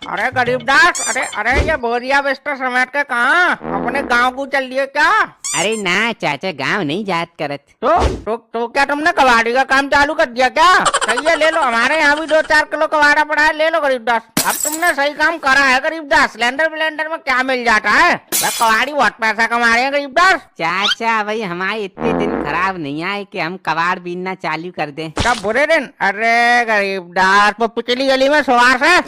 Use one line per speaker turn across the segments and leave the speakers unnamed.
अरे गरीबदास, अरे अरे ये बोरिया बिस्तर समेट के कहाँ अपने गांव को चल दिए क्या?
अरे ना चाचा, गांव नहीं जात करत।
तो क्या तुमने कबाड़ी का काम चालू कर दिया क्या? सही है, ले लो, हमारे यहाँ भी 2-4 किलो कबाड़ा पड़ा है, ले लो गरीबदास। अब तुमने सही काम करा है गरीबदास। सिलेंडर विलेंडर में क्या मिल जाता है? कबाड़ी बहुत पैसा कमा रहे हैं गरीबदास।
चाचा भाई हमारे इतने दिन खराब नहीं आए कि हम कबाड़ बीनना चालू कर दें।
कब बुरे दिन? अरे गरीबदास, वो पिछली गली में सुहास है,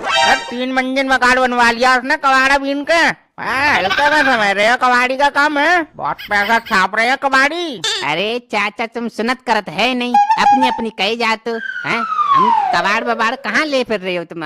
3 मंजिल मकान बनवा लिया उसने कबाड़ा बीन के। हल्के में समझ रहे हो, कबाड़ी का काम है, बहुत पैसा छाप रहे हैं कबाड़ी।
अरे चाचा तुम सुनत करत है नहीं, अपनी अपनी कही जाते हैं। हम कबाड़ बबाड़ कहाँ ले फिर रहे हो तुम?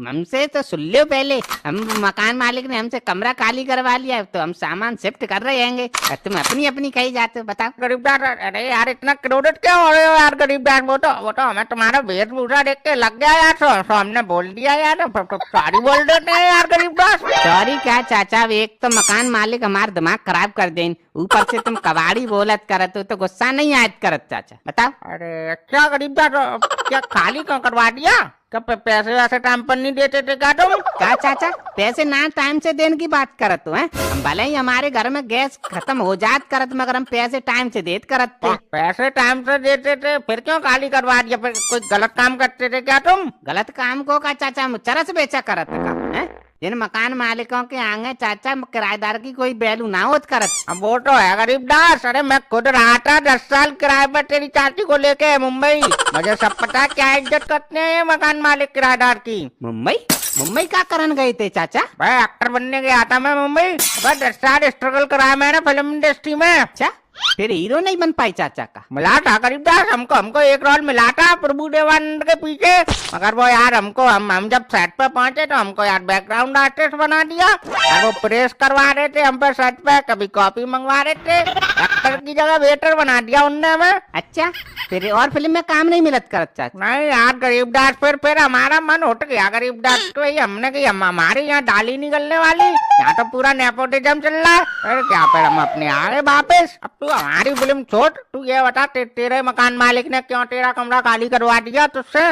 हमसे तो सुन लो पहले। हम मकान मालिक ने हमसे कमरा खाली करवा लिया, तो हम सामान शिफ्ट कर रहे हैं। तुम अपनी अपनी कही जाते हो, बताओ।
गरीबदास, अरे यार इतना क्रोधित क्यों हो रहे हो यार गरीबदास? वो तो हमें तुम्हारा वेशभूषा देख के लग गया यार, तो हमने बोल दिया यार, सॉरी बोल देते हैं यार गरीबदास।
सॉरी क्या चाचा, एक तो मकान मालिक हमारा दिमाग खराब कर दें, ऊपर से तुम कबाड़ी बोलत करत हो, तो गुस्सा नहीं आयत करत चाचा, बताओ।
अरे क्या गरीबदास, क्या खाली क्यों करवा दिया? क्या पैसे वैसे टाइम पर नहीं देते थे क्या तुम?
क्या चाचा, पैसे ना टाइम से देने की बात करत हो? हम भले ही हमारे घर में गैस खत्म हो जात करत, मगर हम पैसे टाइम से देत करत थे।
पैसे टाइम से देते थे, फिर क्यों खाली करवा दिया? फिर कोई गलत काम करते थे क्या तुम?
गलत काम को का चाचा, हम चरस बेचा करत का है? जिन मकान मालिकों के आगे चाचा किराएदार की कोई वैल्यू ना होत करत।
अब वो तो है गरीबदास, अरे मैं खुद रहा था 10 साल किराए पर तेरी चाची को लेके मुंबई, मुझे सब पता क्या इज्जत करते हैं ये मकान मालिक किराएदार की।
मुंबई क्या करन गए थे चाचा?
भाई एक्टर बनने गया था मैं मुंबई, बस 10 साल स्ट्रगल कराया मैंने फिल्म इंडस्ट्री में।
अच्छा, फिर हीरो नहीं बन पाई चाचा का?
मिला था गरीबदास, हमको एक रोल मिला था प्रभु देवानंद के पीछे, मगर वो यार हम जब सेट पे पहुंचे तो हमको यार बैकग्राउंड आर्टिस्ट बना दिया। और वो प्रेस करवा रहे थे हम पे सेट पे, कभी कॉपी मंगवा रहे थे, एक्टर की जगह वेटर बना दिया उनने हमें।
अच्छा, फिर और फिल्म में काम नहीं मिलत करत चाचा?
नहीं यार गरीबदास, फिर हमारा मन उठ गया गरीबदास, तो ये हमने कि हमारे यहाँ डाली निकलने वाली, यहाँ तो पूरा नेपोटिज्म चल रहा है, फिर क्या फिर हम अपने आ गए वापिस। अब तू हमारी फिल्म छोड़, तू ये बता तेरे मकान मालिक ने क्यों तेरा कमरा खाली करवा दिया तुझसे?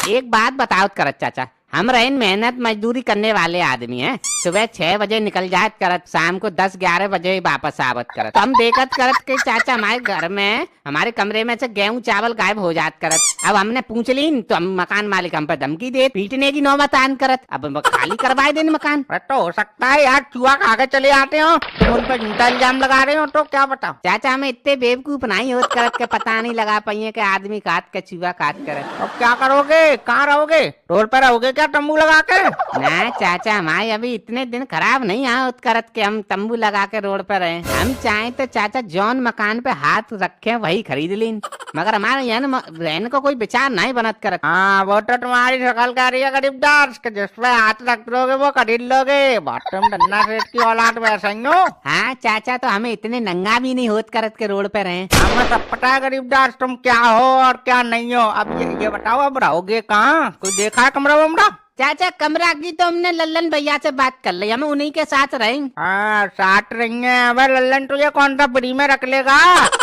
एक बात बताओ करत चाचा, हम रहे मेहनत मजदूरी करने वाले आदमी हैं। सुबह 6 बजे निकल जात करत, शाम को 10-11 बजे वापस आवत करत। तो हम देखत करत के चाचा हमारे घर में, हमारे कमरे में से गेहूं चावल गायब हो जात करत। अब हमने पूछ ली तो हम मकान मालिक हम पर धमकी दे, पीटने की नौबत आन करत। अब खाली करवाए देन मकान।
तो हो सकता है यार चूहा खा के चले आते हो, तुम उन पर झूठा इल्जाम लगा रहे हो, तो क्या बताओ?
चाचा हमें इतने बेवकूफ नहीं होत करत के पता नहीं लगा पाइए कि आदमी काट के चूहा काट करत।
अब क्या करोगे? कहाँ रहोगे? रोड पर रहोगे क्या तंबू लगा के?
ना चाचा, हमारे अभी इतने दिन खराब नहीं होत करत के हम तंबू लगा के रोड पर रहे। हम चाहे तो चाचा जौन मकान पे हाथ रखे वही खरीद लीन, मगर हमारे यहाँ रहने को कोई विचार नहीं बनत करत।
हाँ वो तो तुम्हारी शकल कह रही है गरीबदास, के जिसपे हाथ रख लोगे वो खरीद लोगे, बहुत तुम धन्ना सेठ की औलाद वैसे ही हो।
हाँ चाचा, तो हमें इतने नंगा भी नहीं होत करत के रोड पे रहे।
हमें सब पता है गरीबदास तुम क्या हो और क्या नहीं हो। अब ये बताओ, अब रहोगे कहाँ? कोई देखा है कमरा वमरा?
चाचा कमरा की तो हमने लल्लन भैया से बात कर ली, हम उन्हीं के साथ रहेंगे।
हाँ साथ रहेंगे। अबे लल्लन तुझे कौन सा फ्री में रख लेगा?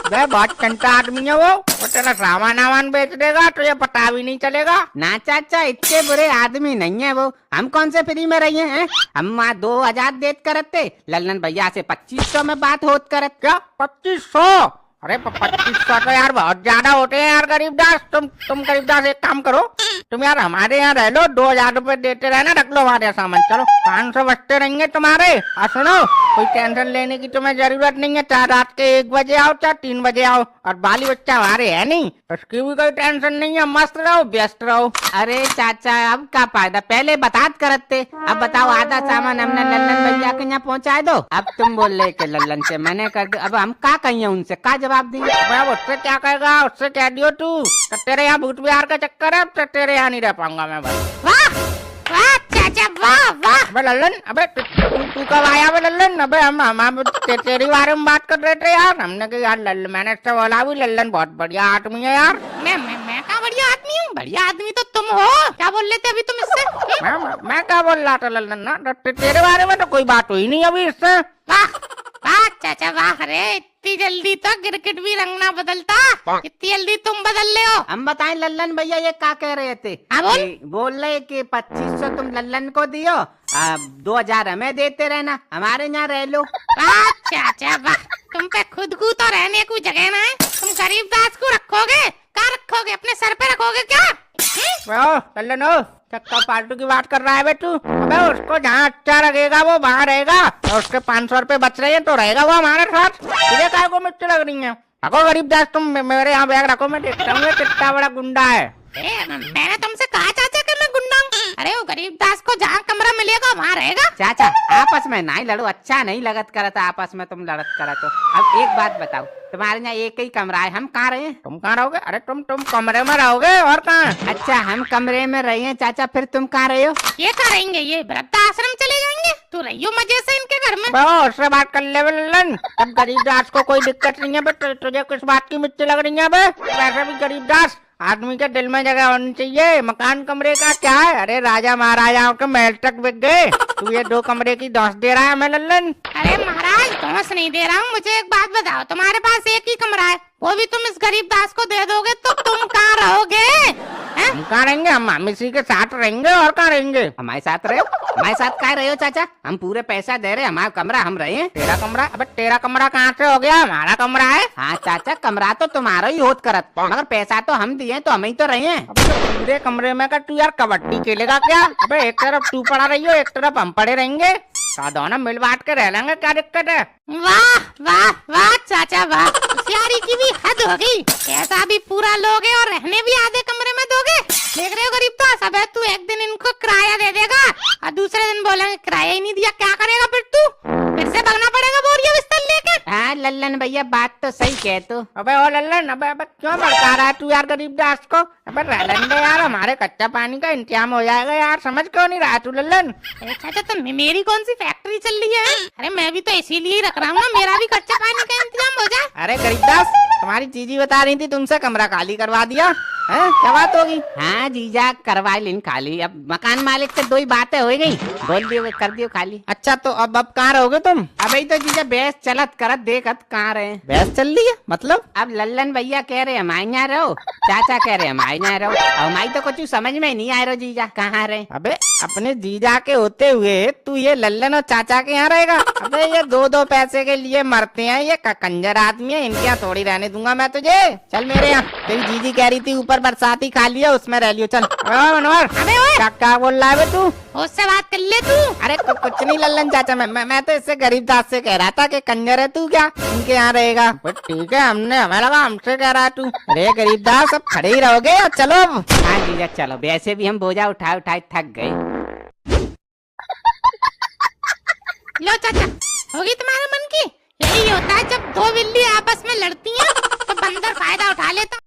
वे बहुत चंटा आदमी है वो तेरा सामान बेच देगा, तुझे पता भी नहीं चलेगा।
ना चाचा, इतने बुरे आदमी नहीं है वो, हम कौन से फ्री में रहे हैं? हम 2000 देत करत थे, लल्लन भैया से 2500 में बात होत करत।
क्या 2500? अरे 2500 तो यार बहुत ज्यादा होते हैं यार गरीबदास। तुम गरीबदास एक काम करो, तुम यार हमारे यहाँ रह लो, 2000 रुपए देते रहना, रख लो हमारे यहाँ सामान, चलो 500 बचते रहेंगे तुम्हारे। और सुनो, कोई टेंशन लेने की तुम्हें जरूरत नहीं है, चाहे रात के 1 बजे आओ चाहे 3 बजे आओ, और बाली बच्चा हमारे है नहीं, उसकी भी कोई टेंशन नहीं है, मस्त रहो व्यस्त रहो।
अरे चाचा अब क्या फायदा, पहले बतात करते, अब बताओ आधा सामान हमने लल्लन भैया के यहाँ पहुँचाए दो, अब तुम बोल रहे के लल्लन से मैंने कर दो, अब हम क्या कहिए उनसे, क्या जवाब देंगे?
उससे क्या कहेगा, उससे कह दियो तू तेरे यहाँ भूत बिहार का चक्कर है, तो तेरे यहाँ नहीं रह पाऊंगा मैं बस।
वाह वाह चाचा, वाह वाह।
अबे लल्लन, अबे तू कब आया? अबे लल्लन, अबे हम तेरी बारे में बात कर रहे थे यार, हमने कहा यार लल्लन, मैंने इससे बोला भी लल्लन बहुत बढ़िया आदमी है यार।
मैं क्या बढ़िया आदमी हूँ? बढ़िया आदमी तो तुम हो, क्या बोल रहे थे अभी तुम इससे?
मैं क्या बोल रहा था लल्लन ना, तेरे बारे में तो कोई बात हुई नहीं अभी इससे।
वाह वाह
चाचा वाह रे, इतनी जल्दी तो गिरगिट भी रंग ना बदलता, इतनी जल्दी तुम बदल ले हो।
हम बताएं लल्लन भैया ये क्या कह रहे थे?
हाँ, बोल।
बोल रहे कि 2500 तुम लल्लन को दियो, 2000 हमें देते रहना, हमारे यहाँ रह लो।
वाह चाचा वाह, तुम पे खुद को तो रहने को जगह ना है, तुम गरीबदास को रखोगे? कहाँ रखोगे, अपने सर पे रखोगे क्या?
ओ लल्लन ओ, चक्का फालतू की बात कर रहा है बे तू। अबे उसको जहाँ अच्छा लगेगा वो वहाँ रहेगा, और उसके 500 रुपए बच रहे हैं तो रहेगा वो हमारे साथ। तुझे काय को मिर्ची लग रही है? रखो गरीबदास, तुम मेरे यहाँ बैग रखो, मैं देखता हूँ ये कितना बड़ा गुंडा है।
मैंने तुमसे कहा चाचा कि मैं गुंडा हूँ? अरे वो गरीबदास को जहाँ कमरा मिलेगा वहाँ रहेगा।
चाचा आपस में नहीं लड़ो, अच्छा नहीं लगत करत आपस में तुम लड़त करत हो। अब एक बात बताओ, तुम्हारे यहाँ एक ही कमरा है, हम कहाँ रहे?
तुम कहाँ रहोगे? अरे तुम कमरे में रहोगे और कहाँ?
अच्छा हम कमरे में रहे हैं चाचा, फिर तुम कहाँ रहे हो?
ये कहाँ रहेंगे, ये वृद्धाश्रम चले जाएंगे। तू रहियो मजे से इनके घर में।
बे उससे बात कर ले बे लल्लन, तब गरीबदास को कोई दिक्कत नहीं है बे। तुझे किस बात की मिर्ची लग रही है बे? वैसे भी गरीबदास आदमी के दिल में जगह होनी चाहिए, मकान कमरे का क्या है? अरे राजा महाराजाओं के महल तक बिक गए, तू ये 2 कमरे की दौस दे रहा है हमें लल्लन।
अरे महाराज दौस नहीं दे रहा हूँ, मुझे एक बात बताओ, तुम्हारे पास एक ही कमरा है, वो भी तुम इस गरीबदास को दे दोगे तो तुम कहाँ रहोगे?
हम कहाँ रहेंगे? हम इसी के साथ रहेंगे और कहाँ रहेंगे?
हमारे साथ रहे हो? हमारे साथ कहाँ रहे हो चाचा? हम पूरे पैसा दे रहे, हमारा कमरा हम रहे हैं।
तेरा कमरा? अबे तेरा कमरा कहाँ से हो गया? हमारा कमरा है।
हाँ चाचा कमरा तो तुम्हारा ही होत करत, मगर पैसा तो हम दिए तो हम ही तो रहे हैं।
अबे तो पूरे कमरे में का तू यार कबड्डी खेलेगा क्या? अबे एक तरफ तू पड़ा रही हो, एक तरफ हम पड़े रहेंगे, दोनों मिल बांट के रह लेंगे, क्या दिक्कत है?
वाह वाह वाह चाचा वाह, होशियारी की भी हद हो गई। पैसा भी पूरा लोगे और रहने भी आधे कमरे में दोगे। देख रहे हो गरीबदास, अब तू एक दिन इनको किराया दे देगा और दूसरे दिन बोलेंगे किराया ही नहीं दिया, क्या करेगा फिर तू? फिर से भागना पड़ेगा बोरिया बिस्तर लेके।
हाँ लल्लन भैया बात तो सही कह तू।
अबे ओ लल्लन, अबे क्यों भड़का रहा है तू यार गरीबदास को? अबे रह लेंगे यार, हमारे कच्चा पानी का इंतजाम हो जाएगा यार, समझ क्यों नहीं रहा तू लल्लन?
चाचा तो मेरी कौन सी फैक्ट्री चल रही है? अरे मैं भी तो इसीलिए ही रख रहा हूँ ना, मेरा भी कच्चा पानी का इंतजाम हो जाए।
अरे गरीबदास, तुम्हारी जीजी बता रही थी तुमसे कमरा खाली करवा दिया है, क्या बात होगी?
हाँ जीजा करवा लिन खाली, अब मकान मालिक से 2 ही बातें हो गई, बोल दियो कर दियो खाली।
अच्छा तो अब कहाँ रहोगे तुम?
अभी तो जीजा बहस चलत करत देखत कहाँ रहे।
बहस चल रही है मतलब?
अब लल्लन भैया कह रहे हमारे यहाँ रहो, चाचा कह रहे हमारे यहाँ रहो, और हमारी तो कुछ समझ में नहीं आ रहा जीजा कहाँ रहे।
अबे अपने जीजा के होते हुए तू ये लल्लन और चाचा के यहाँ रहेगा? अबे ये 2-2 पैसे के लिए मरते हैं, ये कंजर आदमी है, इनके यहाँ थोड़ी रहने दूंगा मैं तुझे। चल मेरे यहाँ, तेरी जीजी कह रही थी ऊपर बरसाती खा लिया, उसमें रह लियो। चल मनोहर,
अबे ओए,
क्या बोल रहा है तू?
उससे बात कर ले तू।
अरे कुछ नहीं लल्लन चाचा, मैं तो इससे गरीबदास से कह रहा था कि कंजर है तू, क्या इनके यहाँ रहेगा? ठीक है, हमें लगा हमसे कह रहा तू। अरे गरीबदास अब खड़े ही रहोगे, चलो।
हाँ जीजा चलो, वैसे भी हम बोझा उठा उठाए थक गए।
लो चाचा, होगी तुम्हारे मन की? यही होता है जब 2 बिल्ली आपस में लड़ती हैं, तो बंदर फायदा उठा लेता।